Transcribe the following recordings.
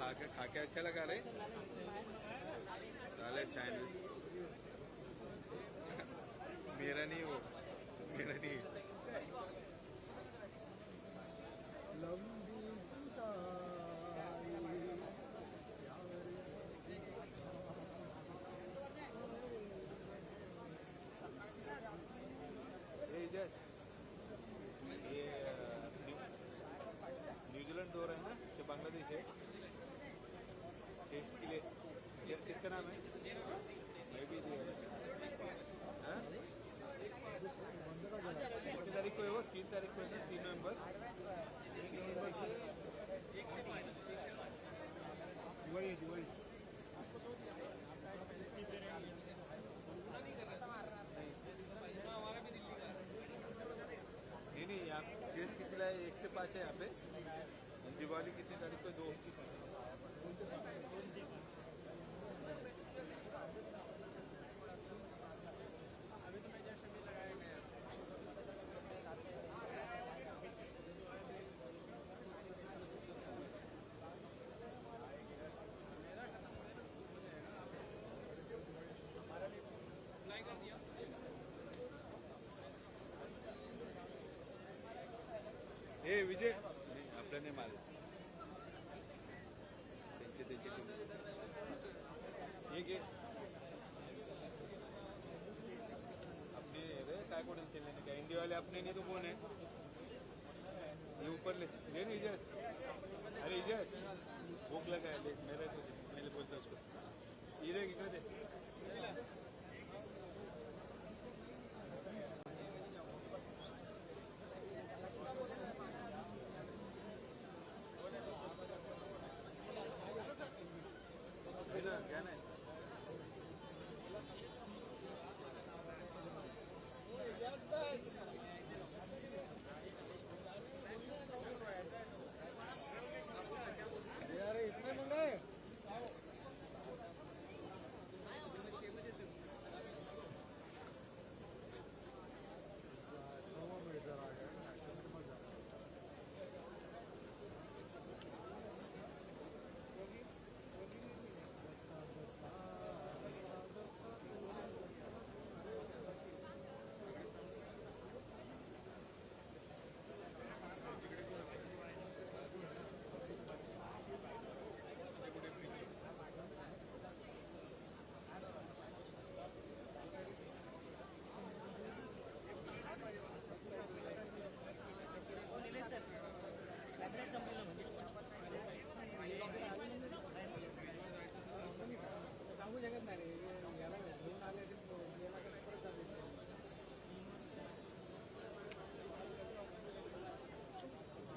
खा के अच्छा लगा रे। डाले सैंडविच। मेरा नहीं वो, मेरा नहीं। ये न्यूजीलैंड दो रहे हैं ना, जो बांग्लादेश है टेस्ट के लिए। यस, किसका नाम है? मैं भी दिया। कितनी तारीख को है वो? 3 तारीख को है ना, 3 नवंबर। 1 नवंबर से 1 से 5 दिवाली। नहीं, यहाँ देश कितने लाए? 1 से 5 है यहाँ पे। दिवाली कितनी तारीख को? 2। अभी तो मैं जस्ट अभी लगाया गया। अप्लाई कर दिया ए विजय, आपला नाही माल त्यांचे ये घे अपने रे काय कोण चलने का इंडिया वाले अपने नहीं तो कौन है? ये ऊपर ले नहीं इजज। अरे इजज भूख लगा है, मेरे को मैंने बोलता उसको इधर इधर दे। क्या ना यार इतने महंगा है।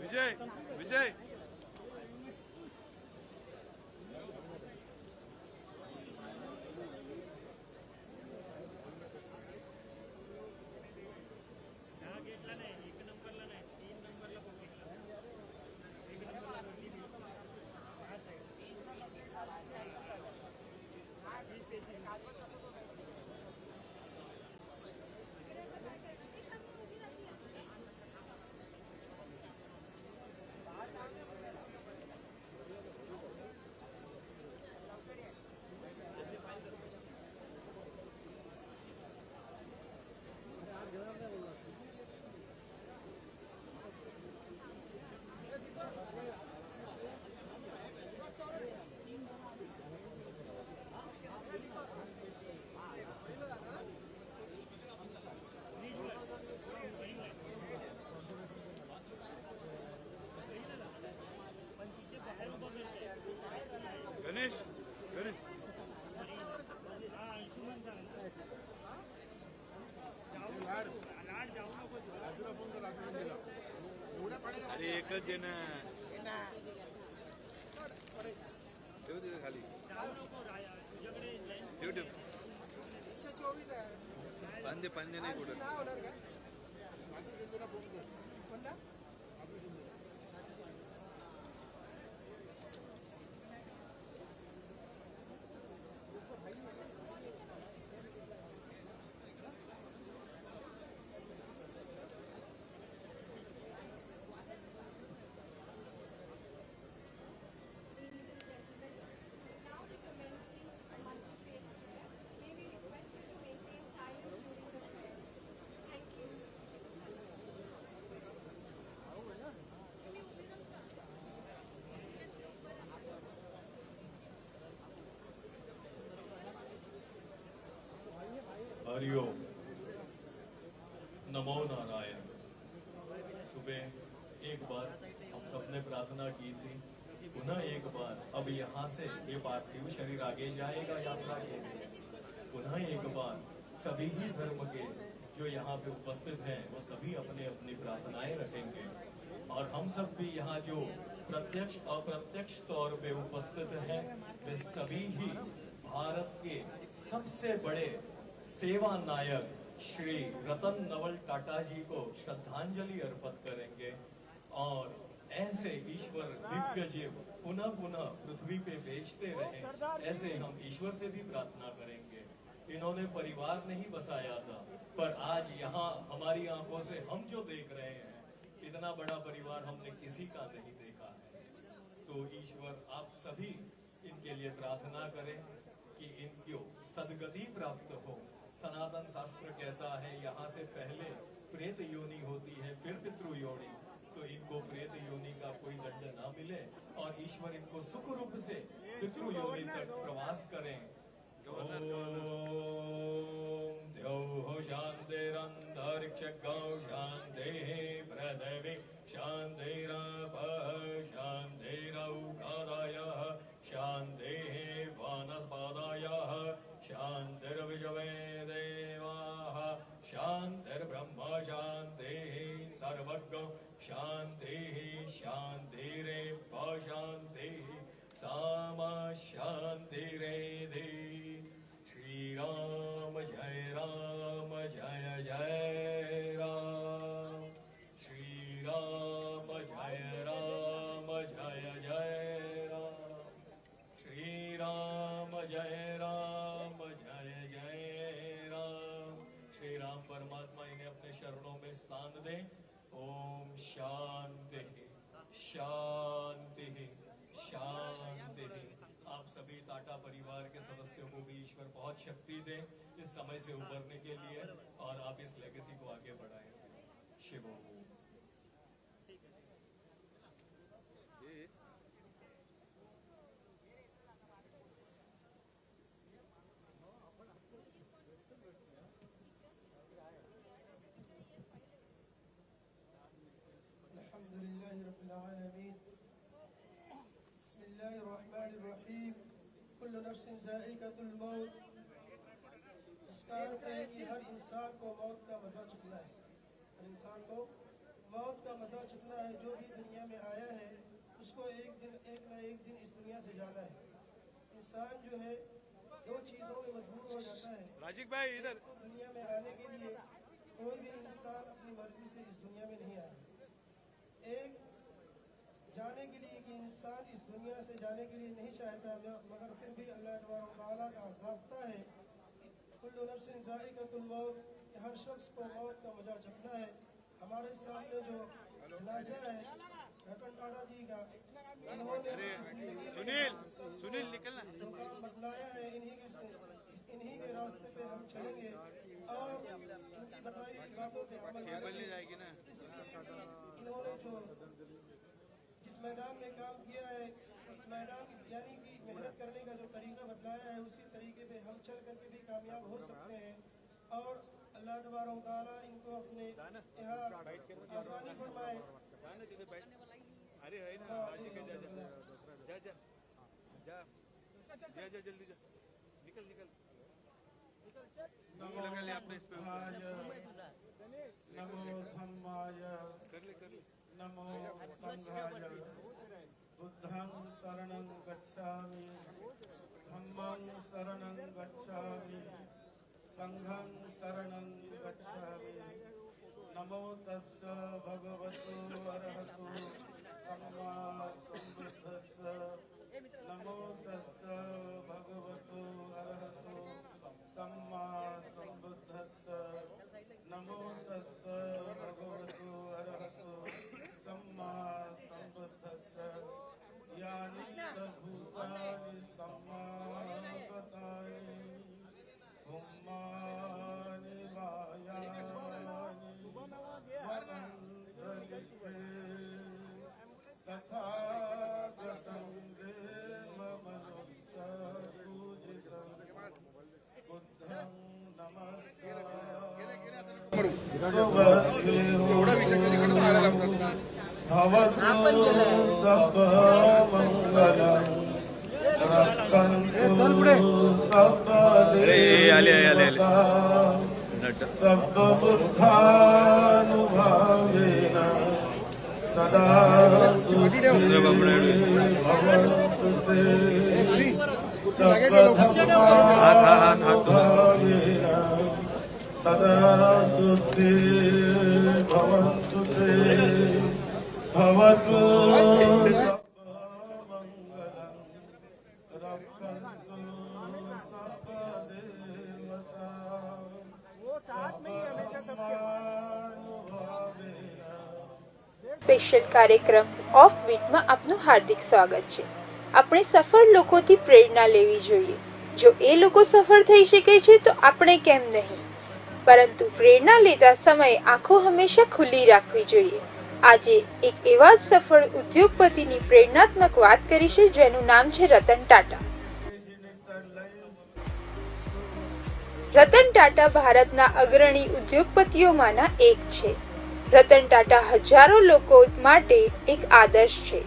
विजय विजय गेटला नाही, 1 नंबरला नाही, 3 नंबरला पब्लिकला 1 नंबरला गर्दी नाही. हा साईड गणेश गणेश अरे एकच जण ठेव दे खाली ठेव ठेव 124 आहे. पंधे नाही कुठं हरिओम। नमो नारायण। सुबह एक बार हम सबने प्रार्थना की थी, पुनः एक बार अब यहाँ से ये पार्थिव शरीर आगे जाएगा यात्रा के लिए। पुनः एक बार सभी ही धर्म के जो यहाँ पे उपस्थित हैं वो सभी अपनी अपनी प्रार्थनाएं रखेंगे और हम सब भी यहाँ जो प्रत्यक्ष अप्रत्यक्ष तौर पे उपस्थित हैं वे सभी ही भारत के सबसे बड़े सेवा नायक श्री रतन नवल टाटा जी को श्रद्धांजलि अर्पित करेंगे और ऐसे ईश्वर दिव्य जीव पुनः पुनः पृथ्वी पे बेचते रहें, ऐसे हम ईश्वर से भी प्रार्थना करेंगे। इन्होंने परिवार नहीं बसाया था, पर आज यहाँ हमारी आंखों से हम जो देख रहे हैं इतना बड़ा परिवार हमने किसी का नहीं देखा है। तो ईश्वर आप सभी इनके लिए प्रार्थना करें कि इनको सदगति प्राप्त हो। सनातन शास्त्र कहता है यहाँ से पहले प्रेत योनि होती है, फिर पितृ योनि, तो इनको प्रेत योनि का कोई दंड ना मिले और ईश्वर इनको सुख रूप से पितृ योनि तक प्रवास करें। ओम द्यौः शान्तिरन्तरिक्षगौ शान्तिः पृथिवी शान्तिरापः शान्तिरौषधयः शान्तिः वनस्पतयः शान्तिर्विश्वे देवाः शान्तिर्ब्रह्म शान्तिः सर्वज्ञ शान्तिः शान्तिरेव शान्तिः सामा शान्तिरेधि। श्री राम जय जय राम। श्री राम जय जय राम। श्री राम जय जय राम। श्री राम परमात्मा इन्हें अपने शरणों में स्थान दें। ओम शांति शांति शांति। आप सभी टाटा परिवार के सदस्यों को भी ईश्वर बहुत शक्ति दे इस समय से उबरने के लिए और आप इस लेगेसी को आगे बढ़ाएं। शिव ओम। अल्हम्दुलिल्लाहि रब्बिल आलमीन। बिस्मिल्लाहिर्रहमानिर्रहीम। कुल्लु नफ्सिन ज़ाइक़तुल मौत। इसका अर्थ है कि हर इंसान को मौत का मज़ा चखना है। हर इंसान को मौत का मज़ा चखना है। जो भी दुनिया में आया है उसको एक न एक दिन इस दुनिया से जाना है। इंसान जो है दो चीज़ों में मजबूर हो जाता है। राजिक भाई इधर। तो दुनिया में आने के लिए कोई भी इंसान अपनी मर्जी से इस दुनिया में नहीं आया। एक जाने के लिए कि इंसान इस दुनिया से जाने के लिए नहीं चाहता, मगर फिर भी अल्लाह तआला का ज़ाब्ता है कुल्लु नफ्सिन ज़ाइक़तुल मौत, कि हर शख्स को मौत का मजा चखना है। हमारे सामने जो जनाजा है रतन टाटा जी का, इन्होंने सुनील निकलना जो काम बतलाया है इन्हीं के रास्ते पे हम चलेंगे और इनकी बताई हुई बातों पे अमल करेंगे। जाएगी ना। इसलिए कि इन्होंने जो जिस मैदान में काम किया है उस मैदान यानी कि मेहनत करने का जो तरीका बतलाया है उसी तरीके पे हम चल करके भी कामयाब हो सकते हैं और अल्लाह तबारक तआला इनको अपने यहाँ आसानी फरमाए। अरे है ना राजिक जा जा जा जा जा जा जल्दी जा निकल निकल लगा ले आपने इस पे नमो धम्माय कर ले नमो संघाय बुद्धं शरणं गच्छामि धम्मं शरणं गच्छामि संघं शरणं गच्छामि। नमो तस्य भगवतो अरहतो सम्मा सम्बुद्धस्य। नमो तस्य भगवतो अरहतो सम्मा सम्बुद्धस्य। नमो तस्य भगवतो अरहतो सम्मा सम्बुद्धस्य। यानि च भूतानि सम्मागतानि हुम्मानि वायानि वदन्ति तथागतं देवमनुष्यपूजितं बुद्धं अरे आले आले आले सर्वबुद्धानुभावेन सदा सदा शुद्धि भवन्तु ते भवतु सर्वमङ्गलं रक्षन्तु સ્પેશિયલ કાર્યક્રમ ઓફ બીટમાં આપનું હાર્દિક સ્વાગત છે. આપણે સફળ લોકોથી પ્રેરણા લેવી જોઈએ. જો એ લોકો સફળ થઈ શકે છે તો આપણે કેમ નહીં? પરંતુ પ્રેરણા લેતા સમયે આંખો હંમેશા ખુલ્લી રાખવી જોઈએ. આજે એક એવા જ સફળ ઉદ્યોગપતિની પ્રેરણાત્મક વાત કરીશું જેનું નામ છે રતન ટાટા. રતન ટાટા ભારતના અગ્રણી ઉદ્યોગપતિઓમાંના એક છે. રતન ટાટા હજારો લોકો માટે એક આદર્શ છે.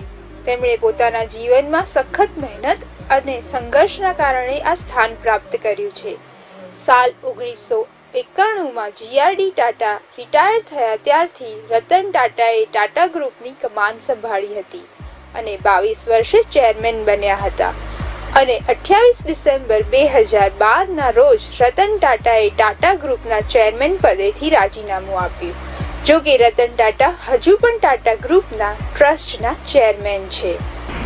તેમણે પોતાના જીવનમાં સખત મહેનત અને સંઘર્ષના કારણે આ સ્થાન પ્રાપ્ત કર્યું છે. સાલ 1991માં જીઆરડી ટાટા રિટાયર થયા ત્યારથી રતન ટાટાએ ટાટા ગ્રુપની કમાન સંભાળી હતી અને 22 વર્ષે ચેરમેન બન્યા હતા. અને 28 ડિસેમ્બર 2012ના રોજ રતન ટાટાએ ટાટા ગ્રુપના ચેરમેન પદેથી રાજીનામું આપ્યું. જો કે રતન ટાટા હજુ પણ ટાટા ગ્રુપના ટ્રસ્ટના ચેરમેન છે.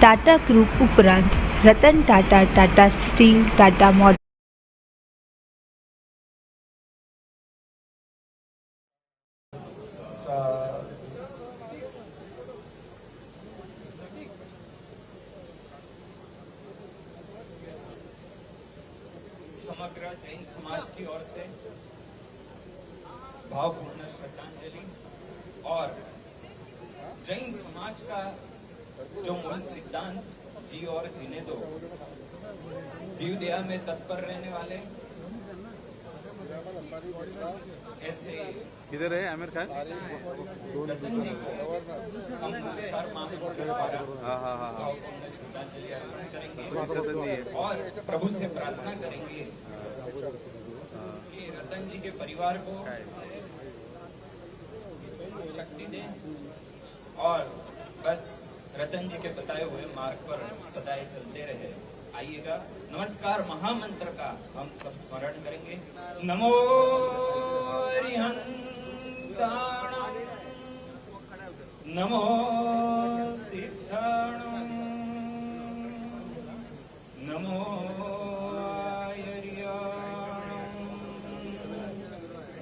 ટાટા ગ્રુપ ઉપરાંત રતન ટાટા, ટાટા સ્ટીલ, ટાટા મોટર્સ समग्र जैन समाज की ओर से भावपूर्ण श्रद्धांजलि और जैन समाज का जो मूल सिद्धांत जी और जीने दो, जीव दया में तत्पर रहने वाले ऐसे किधर है आमिर खान? रतन जी को हम नमस्कार मानकर भावपूर्ण श्रद्धांजलि अर्पण करेंगे और प्रभु से प्रार्थना करेंगे कि रतन जी के परिवार को शक्ति दे और बस रतन जी के बताए हुए मार्ग पर सदाए चलते रहे. आइएगा, नमस्कार महामंत्र का हम सब स्मरण करेंगे. नमो रिहंताणं, नमो सिद्धाणं, नमो आयर्याणं,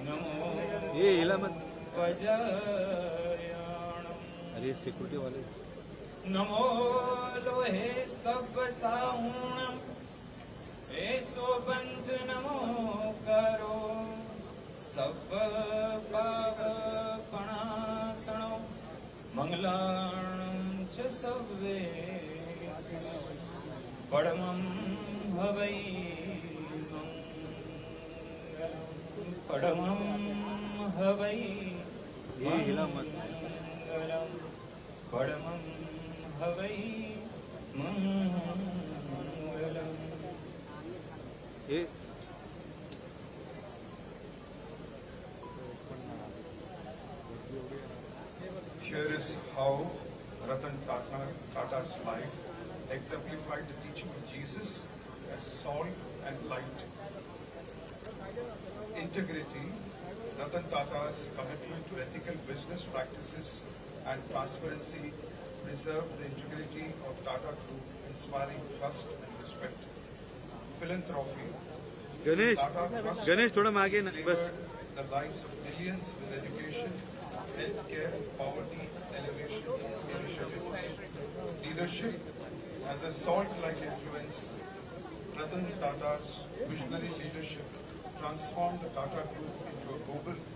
नमो ये हिला मत. वज्रयाणं, अरे सिक्योरिटी वाले. नमो लोहे सब साहुणं, ऐसो पंच नमो करो सब पाप पणासणो मंगलाणं च सव्वे परमं भवै मंगलम्, परमं भवै मंगलम्, परमं भवै मंगलम्. Here is how Ratan Tata's life exemplified the teaching of Jesus as salt and light. Integrity, Ratan Tata's commitment to ethical business practices and transparency preserved the integrity of Tata Group, inspiring trust and respect. Philanthropy, Ganesh थोड़ा मागे ना बस. the lives of millions with education, healthcare, poverty, elevation initiatives. Leadership, as a salt-like influence, Ratan Tata's visionary leadership transformed the Tata Group into a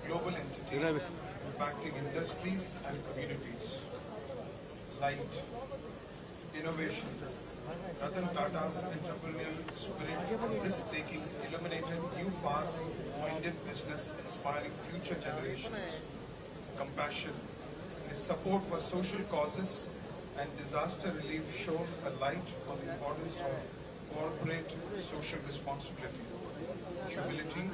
global entity, impacting industries and communities. Light, innovation. Ratan Tata's entrepreneurial spirit, risk-taking, illuminated new paths for Indian business, inspiring future generations. Compassion. His support for social causes and disaster relief shone a light on the importance of corporate social responsibility. Humility.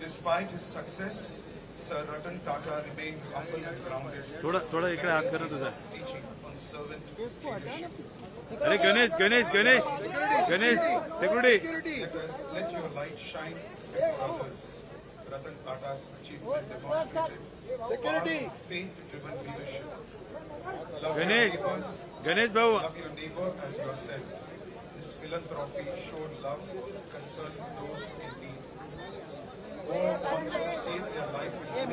Despite his success, Sir Ratan Tata remained humble and grounded. थोड़ा इकडे हात करा तुझा. Teaching on servant leadership. अरे Ganesh security. Let your light shine before others. Ratan Tata's achievement demonstrated faith-driven leadership. Love your neighbors. Love your neighbor as yourself. His philanthropy showed love, concern for those in need. Who wants to save their life and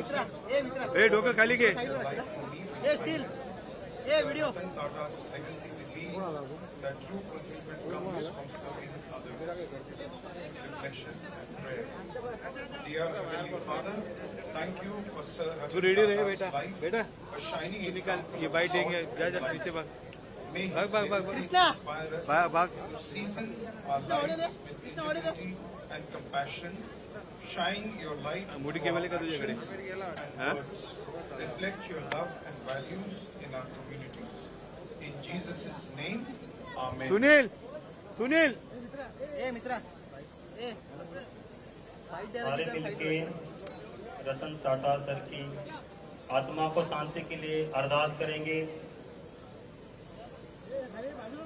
डोकं खाली घे. Ratan Tata's legacy reveals that true fulfillment comes from serving others. Reflection and prayer. Dear Heavenly Father, thank you for Sir Ratan Tata's life, a shining example of life. May his legacy inspire us to season our lives with integrity and compassion. Shine your light on actions and words. Reflect your love and values in our communities. In Jesus' name, Amen. Sunil सारे मिलके Ratan Tata sir की आत्मा को शांति के लिए अरदास करेंगे।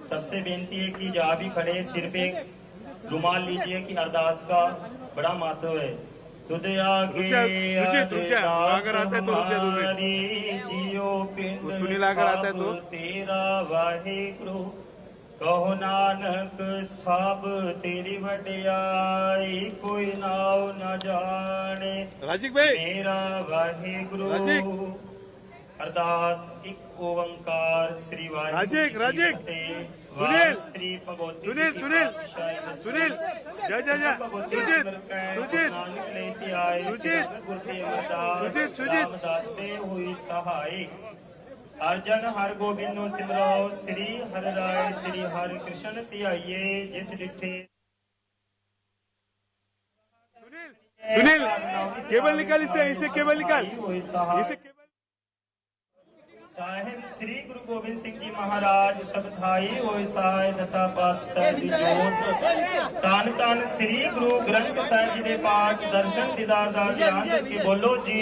सबसे बेनती है कि जहाँ भी खड़े सिर पे रुमाल लीजिए कि अरदास का बड़ा महत्व है। तुझे आगे जियो पिंड तेरा वाहिगुरु कहो नानक सब तेरी वडियाई कोई नाव न जाने मेरा वाहिगुरु। अरदास एक ओंकार श्री वाहिगुरु श्री भगवती सुनील रामदास से हुई सहाय। अर्जन हर गोविंदो सिमरो श्री हर राय श्री हर कृष्ण ध्याइये जिस डिठे। सुनील केबल निकाल, इसे केबल निकाल, इसे साहेब श्री गुरु गोविंद सिंह जी महाराज सब थाई होए सहाय दसा पातशाह दी जोत। तान तान श्री गुरु ग्रंथ साहिब जी दे पाठ दर्शन दीदार दा ध्यान करके बोलो जी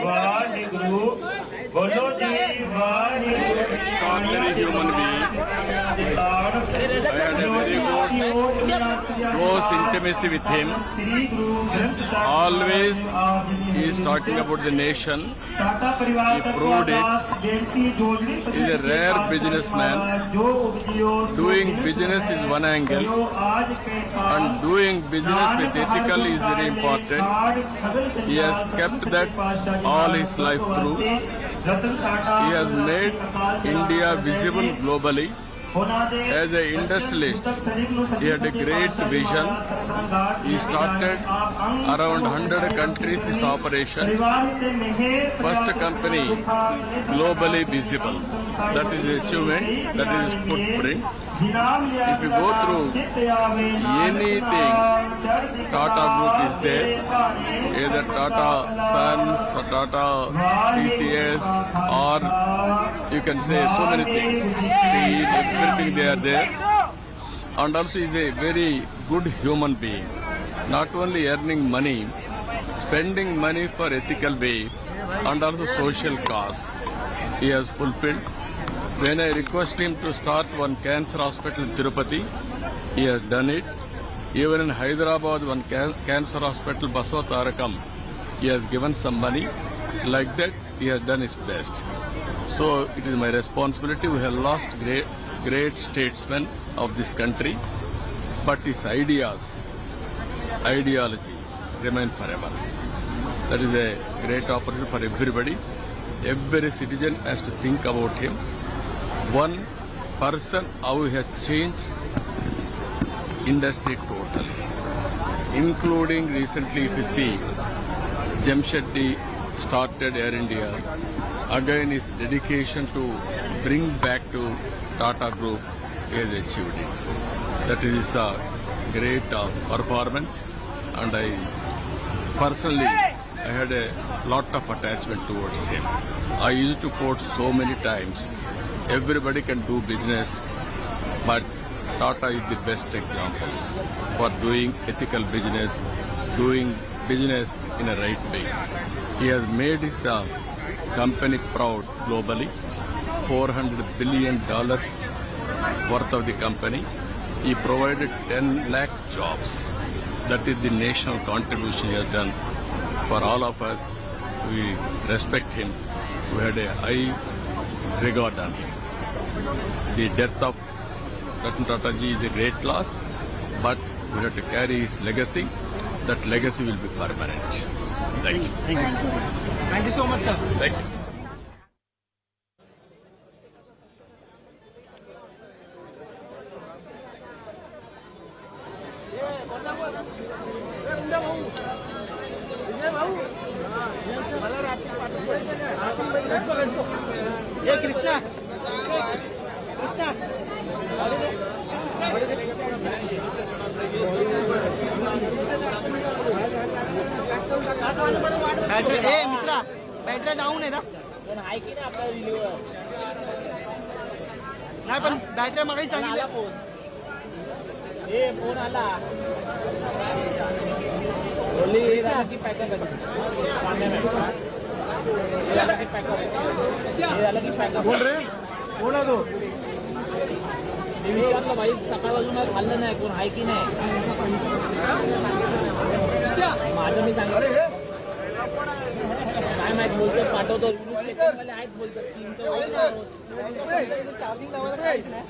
वाहिगुरु, बोलो जी Waheguru. Extraordinary human being. I had a very good close intimacy with him. Always he is talking about the nation. He proved it. He is a rare businessman. Doing business is one angle, and doing business with ethical is very important. He has kept that all his life through. He has made India visible globally. As an industrialist, he had a great vision. He started around 100 countries his operation. First company globally visible. That is the achievement, that is his footprint. If you go through anything, Tata Group is there. Either Tata Sons, or Tata TCS, or you can say so many things. Steel, everything they are there. And also is a very good human being. Not only earning money, spending money for ethical way, and also social cause. He has fulfilled. When I request him to start one cancer hospital in Tirupati, he has done it. Even in Hyderabad, one cancer hospital, Baswa Tarakam, he has given some money. Like that, he has done his best. So it is my responsibility. We have lost great statesmen of this country, but his ideas, ideology remain forever. That is a great opportunity for everybody. Every citizen has to think about him. One person, how he has changed industry totally, including recently, if you see, Jamsheddi started Air India. Again, his dedication to bring back to Tata Group he has achieved it. That is a great performance, and I personally had a lot of attachment towards him. I used to quote so many times, everybody can do business, but Tata is the best example for doing ethical business, doing business in a right way. He has made his company proud globally, $400 billion worth of the company. He provided 10 lakh jobs. That is the national contribution he has done. For all of us, we respect him. We had a high regard on him. The death of Ratan Tata ji is a great loss, but we have to carry his legacy. That legacy will be permanent. Thank you. Thank you. Thank you so much, sir. Thank you. Krishna Mitra battery down आहे पण आहे की नाही आपला reliever नाही पण battery मगाही सांगितलं phone phone आला बोलली की पॅकर बोल रे कोण आहे तो मी विचारलं भाई सकाळपासून खाल्लं नाही कोण आहे की नाही माझं मी सांगितलं काय माहित बोलतो पाठवतो सेकंडवाले आहेत बोलतो 3चं चार्जिंग लावायला काहीच नाही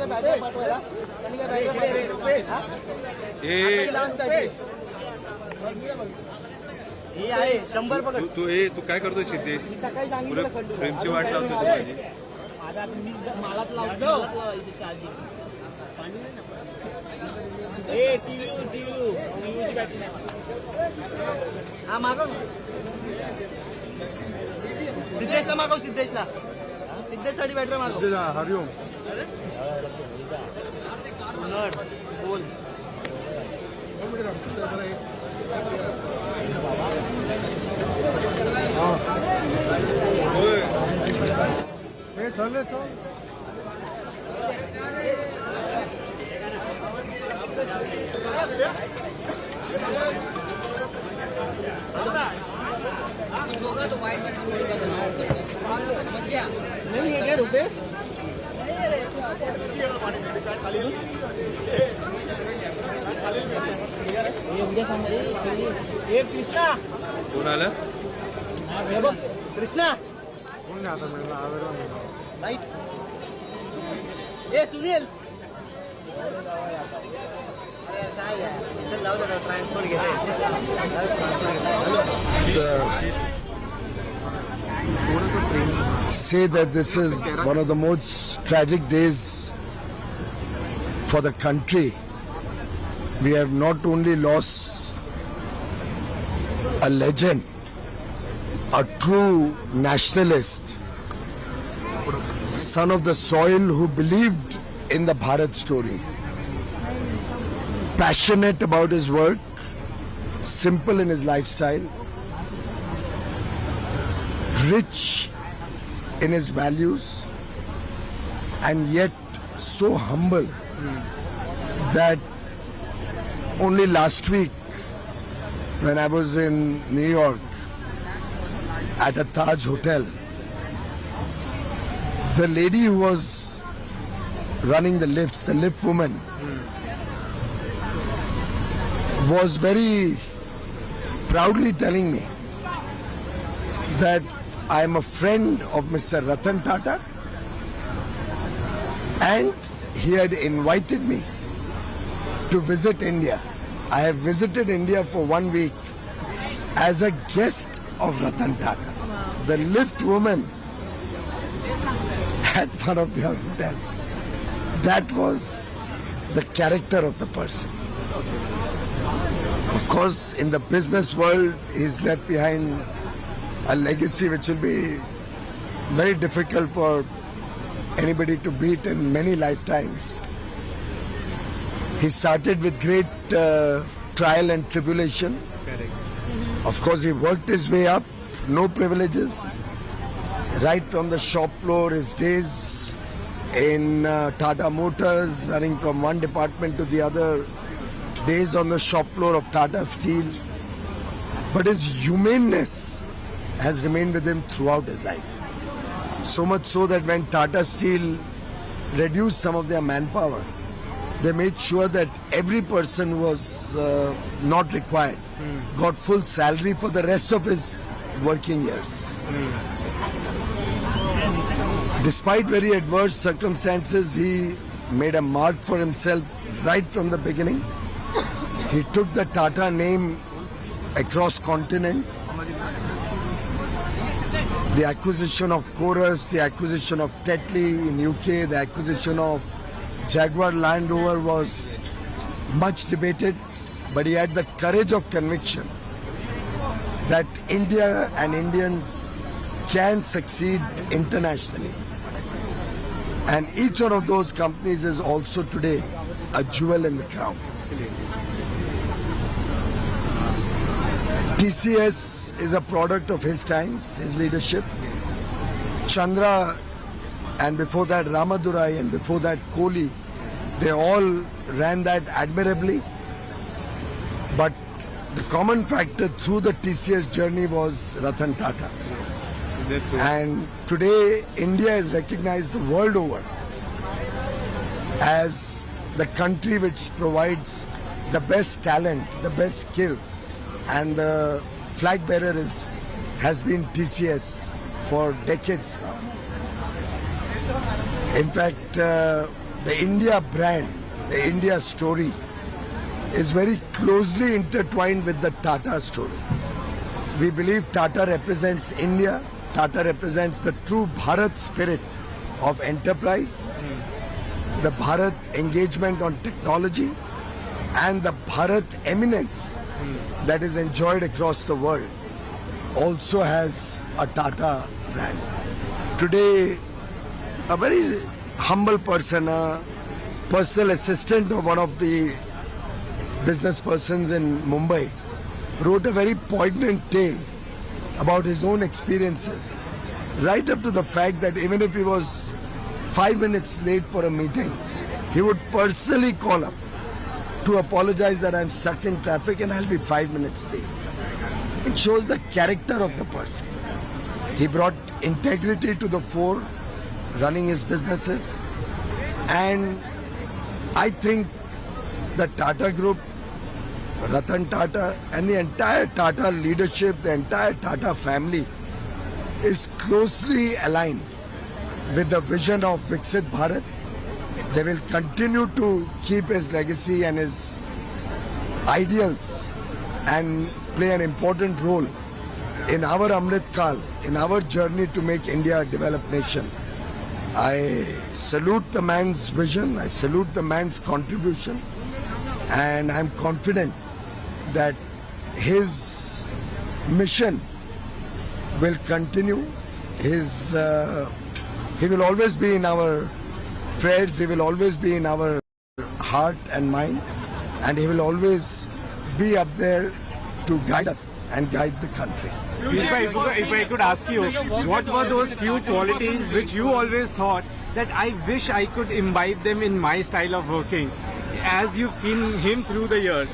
बॅटरी पाठवायला त्यांनी काय बॅटरी ही आहे 100 पकड तू काय करतोय सिद्धेश? सकाळी सांगितलं फ्रेमची वाट लावतो आता मी मालात लावतो चार्जिंग हा मागव सिद्धेशला मागव सिद्धेशसाठी बॅटरी मागव हरिओम बोल चल नहीं है क्या रुपेश कृष्णा कोण आलं? कृष्णा राईट ए सुनील काय चल लाव दे ट्रान्सफर घेते say that this is one of the most tragic days for the country. We have not only lost a legend, a true nationalist, son of the soil who believed in the Bharat story, passionate about his work, simple in his lifestyle, rich in his values, and yet so humble that only last week when I was in New York at a Taj hotel, the lady who was running the lifts, the lift woman, was very proudly telling me that I am a friend of Mr. Ratan Tata, and he had invited me to visit India. I have visited India for 1 week as a guest of Ratan Tata. The lift woman at one of their hotels. That was the character of the person. Of course, in the business world, he's left behind a legacy which will be very difficult for anybody to beat in many lifetimes. He started with great trial and tribulation. Of course, he worked his way up, no privileges. Right from the shop floor, his days in Tata Motors, running from one department to the other, days on the shop floor of Tata Steel. But his humaneness has remained with him throughout his life. So much so that when Tata Steel reduced some of their manpower, they made sure that every person who was not required got full salary for the rest of his working years. Despite very adverse circumstances, he made a mark for himself right from the beginning. He took the Tata name across continents. The acquisition of Chorus, the acquisition of Tetley in UK, the acquisition of Jaguar Land Rover was much debated, but he had the courage of conviction that India and Indians can succeed internationally. And each one of those companies is also today a jewel in the crown. TCS is a product of his times, his leadership. Chandra, and before that Ramadurai, and before that Kohli, they all ran that admirably. But the common factor through the TCS journey was Ratan Tata. And today India is recognized the world over as the country which provides the best talent, the best skills, and the flag bearer has been TCS for decades now. In fact, the India brand, the India story is very closely intertwined with the Tata story. We believe Tata represents India. Tata represents the true Bharat spirit of enterprise, the Bharat engagement on technology, and the Bharat eminence that is enjoyed across the world also has a Tata brand. Today, a very humble person, a personal assistant of one of the business persons in Mumbai, wrote a very poignant tale about his own experiences, right up to the fact that even if he was 5 minutes late for a meeting, he would personally call up to apologize that I'm stuck in traffic and I'll be 5 minutes late. It shows the character of the person. He brought integrity to the fore, running his businesses, and I think the Tata Group, Ratan Tata, and the entire Tata leadership, the entire Tata family is closely aligned with the vision of Viksit Bharat. They will continue to keep his legacy and his ideals and play an important role in our Amrit Kal, in our journey to make India a developed nation. I salute the man's vision, I salute the man's contribution, and I'm confident that his mission will continue. He will always be in our prayers, he will always be in our heart and mind, and he will always be up there to guide us and guide the country. If I could ask you, what were those few qualities which you always thought that I wish I could imbibe them in my style of working, as you've seen him through the years?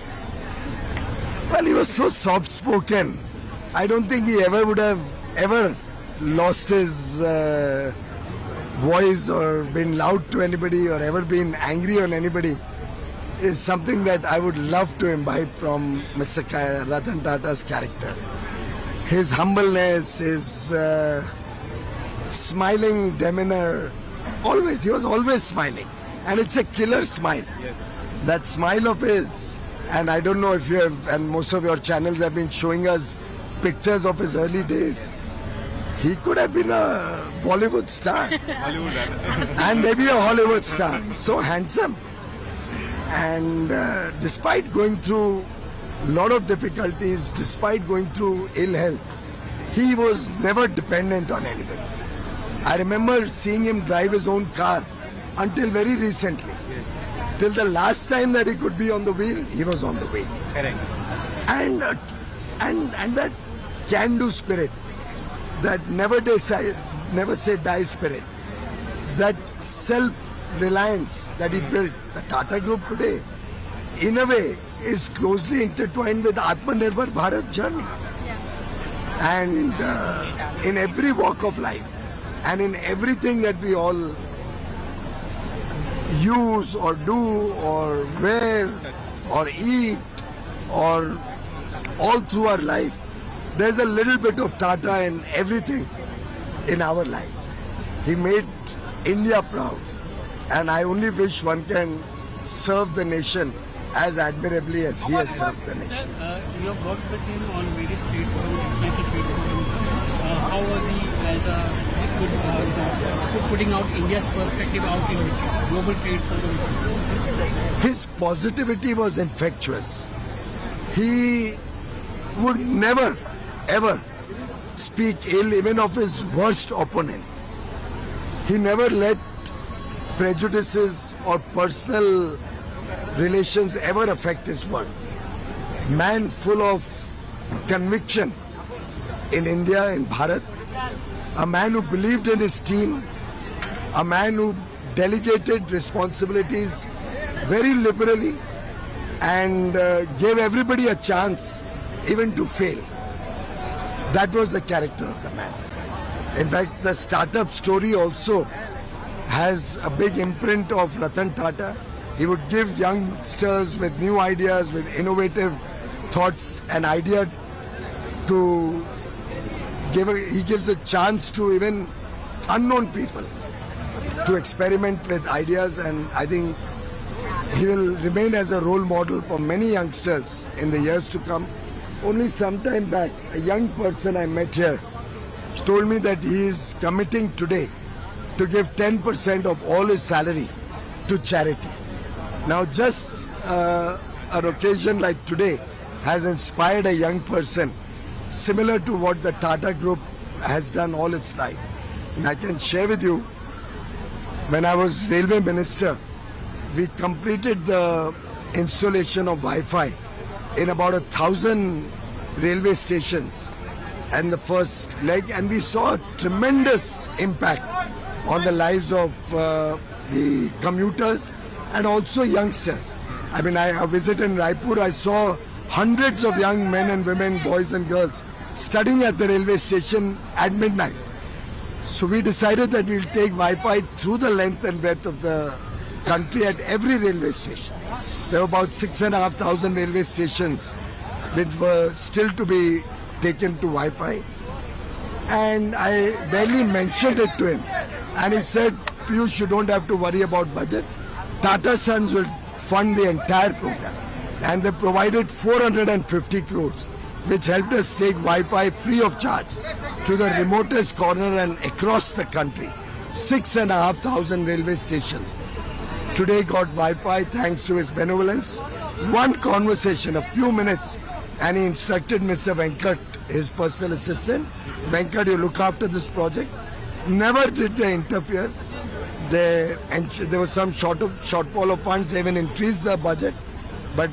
Well, he was so soft-spoken. I don't think he ever would have ever lost his voice or been loud to anybody or ever been angry on anybody. Is something that I would love to imbibe from Mr. Ratan Tata's character. His humbleness, his smiling demeanor, he was always smiling. And it's a killer smile. Yes. That smile of his, and I don't know if you have, and most of your channels have been showing us pictures of his early days. He could have been a Bollywood star. And maybe a Hollywood star. So handsome. And despite going through a lot of difficulties, despite going through ill health, he was never dependent on anybody. I remember seeing him drive his own car until very recently. Till the last time that he could be on the wheel, he was on the wheel. Correct. And that can-do spirit, that never say die spirit, that self-reliance that he built, the Tata Group today, in a way, is closely intertwined with Atmanirbhar Bharat journey. And in every walk of life, and in everything that we all use or do or wear or eat or all through our life, there's a little bit of Tata in everything in our lives. He made India proud, and I only wish one can serve the nation as admirably as he has served the nation. You have worked with him on various trade forums, international trade forums. How was he as putting out India's perspective out in global trade forums? His positivity was infectious. He would never, ever speak ill even of his worst opponent. He never let prejudices or personal relations ever affect his work. Man full of conviction in India, in Bharat, a man who believed in his team, a man who delegated responsibilities very liberally and gave everybody a chance even to fail. That was the character of the man. In fact, the startup story also has a big imprint of Ratan Tata. He would give youngsters with new ideas, with innovative thoughts, an idea to he gives a chance to even unknown people to experiment with ideas, and I think he will remain as a role model for many youngsters in the years to come. Only some time back, a young person I met here told me that he is committing today to give 10% of all his salary to charity. Now just an occasion like today has inspired a young person similar to what the Tata Group has done all its life. And I can share with you, when I was railway minister, we completed the installation of Wi-Fi in about 1,000 railway stations and the first leg, and we saw a tremendous impact on the lives of the commuters and also youngsters. I mean, I visited in Raipur, I saw hundreds of young men and women, boys and girls studying at the railway station at midnight. So we decided that we'll take Wi-Fi through the length and breadth of the country at every railway station. There were about 6,500 railway stations which were still to be taken to Wi-Fi. And I barely mentioned it to him. And he said, Piyush, you don't have to worry about budgets. Tata Sons will fund the entire program. And they provided 450 crores, which helped us take Wi-Fi free of charge to the remotest corner and across the country. 6,500 railway stations today got Wi-Fi thanks to his benevolence. One conversation, a few minutes, and he instructed Mr. Venkat, his personal assistant, Venkat, you look after this project. Never did they interfere. There was some shortfall of funds. They even increased the budget. But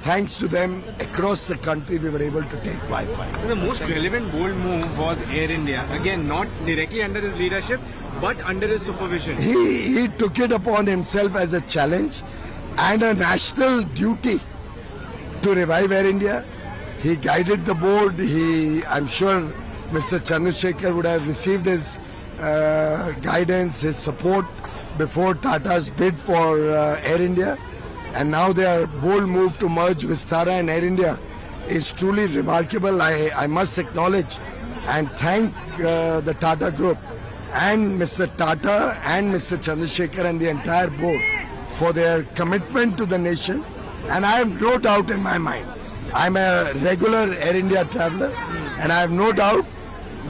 thanks to them, across the country, we were able to take Wi-Fi. The most relevant bold move was Air India. Again, not directly under his leadership, but under his supervision. He took it upon himself as a challenge and a national duty to revive Air India. He guided the board. I'm sure Mr. Chandrasekhar would have received his guidance, his support before Tata's bid for Air India. And now their bold move to merge Vistara and Air India is truly remarkable. I must acknowledge and thank the Tata Group and Mr. Tata and Mr. Chandrasekhar and the entire board for their commitment to the nation. And I have no doubt in my mind, I'm a regular Air India traveler, and I have no doubt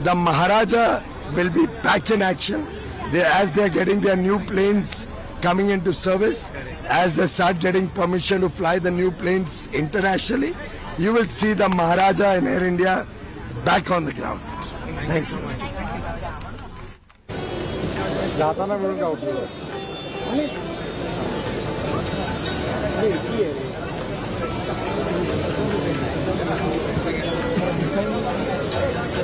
the Maharaja will be back in action as they're getting their new planes coming into service. As they start getting permission to fly the new planes internationally, you will see the Maharaja in Air India back on the ground. Thank you. जाताना मिळून का उपयोग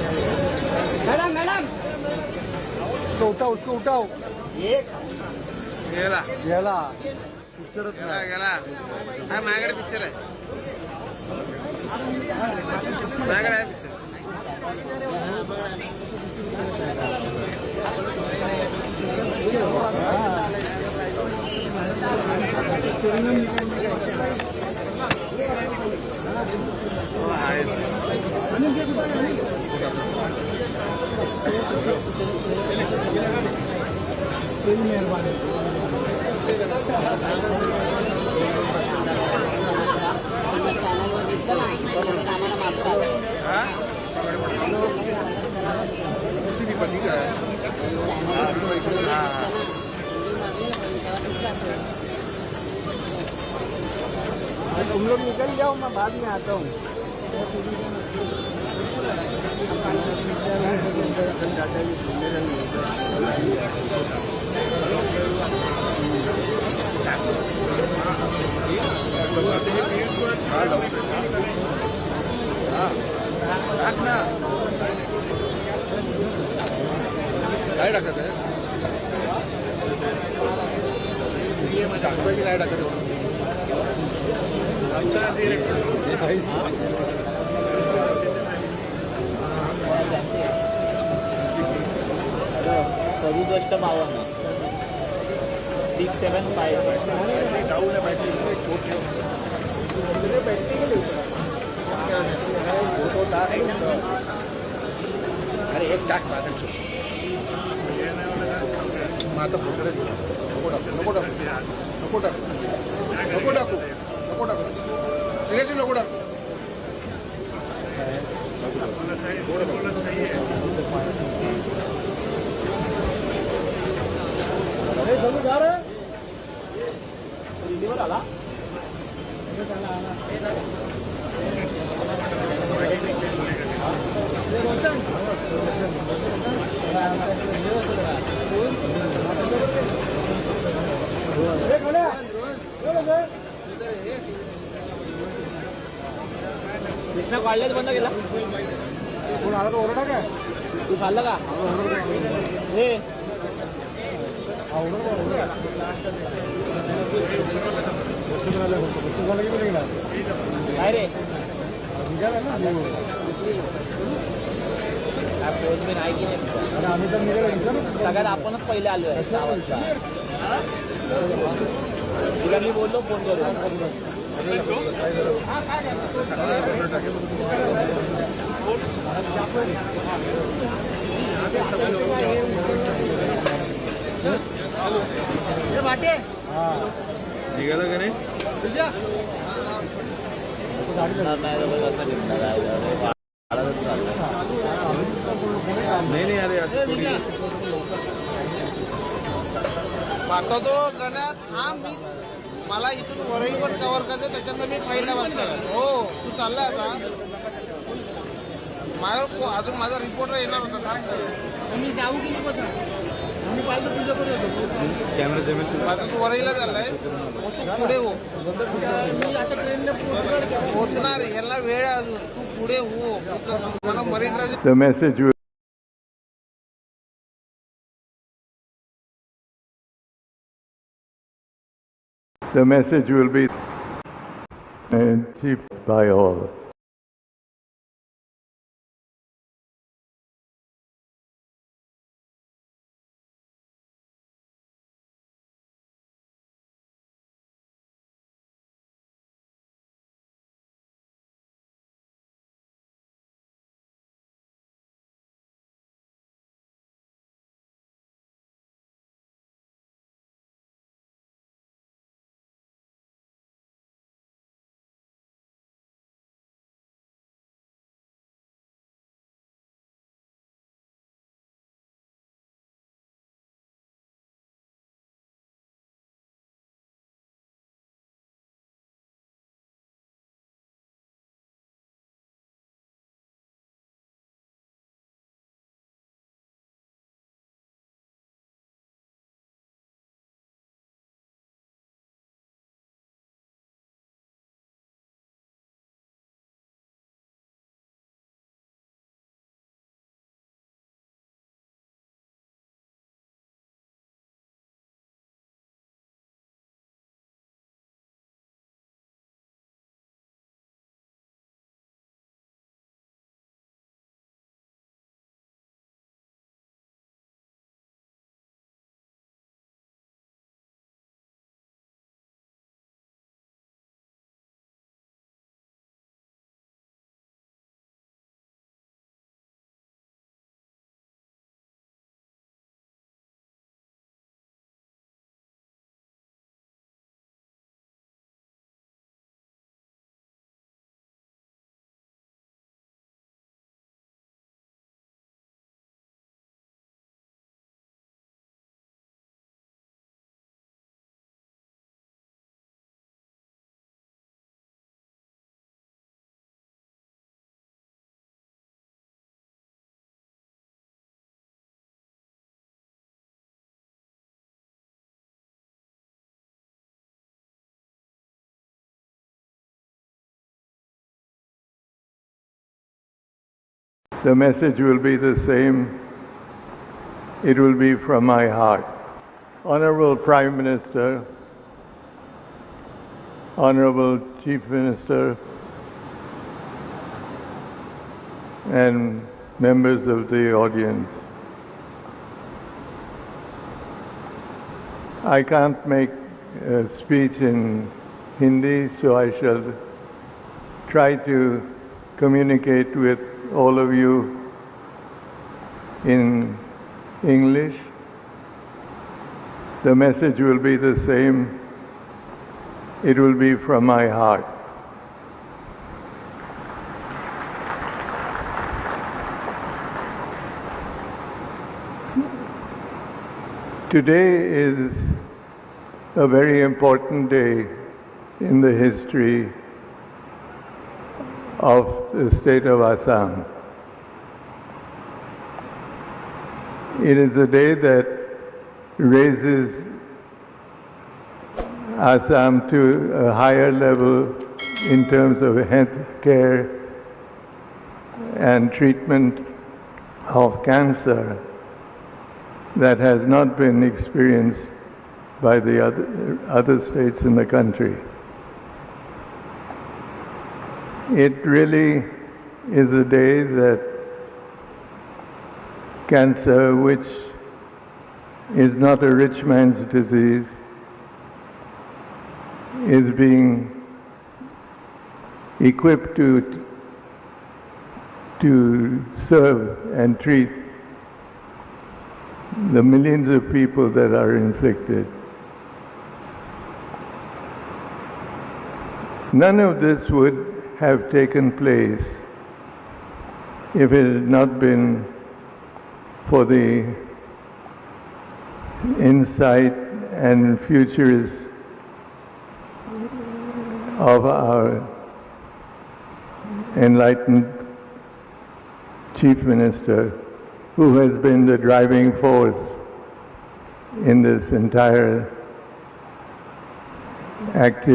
madam madam तो उठाव उसको उठाव गेला गेला गेला गेला हा माझ्याकडे पिक्चर आहे माझ्याकडे आहे पिक्चर तुम लोग निकल जाओ, मैं बाद में आता हूँ। काय टाकत आहे टाकतोय की नाही टाकत सदुसष्ट 52 675 डाऊन आहे बॅटरी फोटो टाक अरे एक टाक माझं मग आता फोटो नको टाकू नको टाकू नको टाकू नको टाकू नको टाकू सिरियसली नको टाकू अरे चलो जा रहे हैं आला कृष्णा काढलेच बंद केला कोण आला तर ओरडा काय तू खाल्लं का हे काय रे पोच मी नाही की नाही आम्ही तर निघाला सगळ्यात आपणच पहिले आलोय 6 वाजता तुला मी बोललो फोन करू निघाला का नाही नाही अरे आता तो गण्यात थांब मी मला इथून वरईवर कव्हर करायचं त्याच्यानंतर मी पहिल्या वाजता हो तू चाललाय आता माझ्या अजून माझा रिपोर्टर येणार होता मी जाऊ की नाही बसा मी पाहिलं तुझं करत कॅमेरा जमेल आता तू वरईला चाललाय तू पुढे हो मी आता ट्रेनला पोहोचणार याला वेळ आहे अजून तू पुढे हो मला marine drive The message will be achieved by all. The message will be the same. It will be from my heart. Honorable Prime Minister, Honorable Chief Minister, and members of the audience. I can't make a speech in Hindi, so I shall try to communicate with all of you in English. The message will be the same. It will be from my heart. Today is a very important day in the history of the state of Assam. It is a day that raises Assam to a higher level in terms of health care and treatment of cancer that has not been experienced by the other states in the country. It really is a day that cancer, which is not a rich man's disease, is being equipped to serve and treat the millions of people that are inflicted. None of this would have taken place if it had not been for the insight and futurists of our enlightened Chief Minister, who has been the driving force in this entire activity.